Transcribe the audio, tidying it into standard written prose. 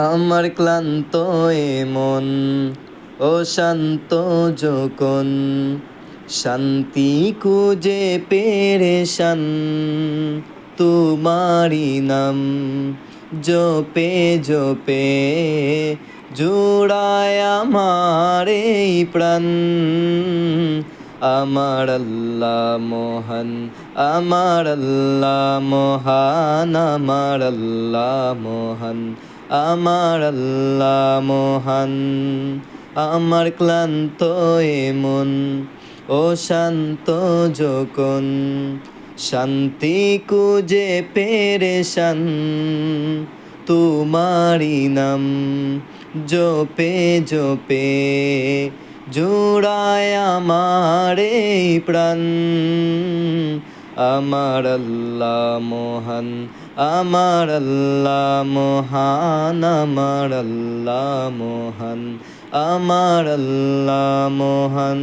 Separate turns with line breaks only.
আমার ক্লান্ত এ মন অশান্ত যখন শান্তি খুঁজে পেরেশান তোমারি নাম জপে জপে জুড়ায় আমার এই প্রাণ। আমার আল্লাহ মহান, আমার আল্লাহ মহান, আমার আল্লাহ মহান, আমার আল্লাহ মহান। আমার ক্লান্ত এ মন অশান্ত যখন শান্তি খুঁজে পেরেশান তোমারি নাম জপে জপে জোড়ায় আমার এই প্রাণ। আমার আল্লাহ মহান, আমার আল্লাহ মহান, আমার আল্লাহ মহান, আমার আল্লাহ মহান।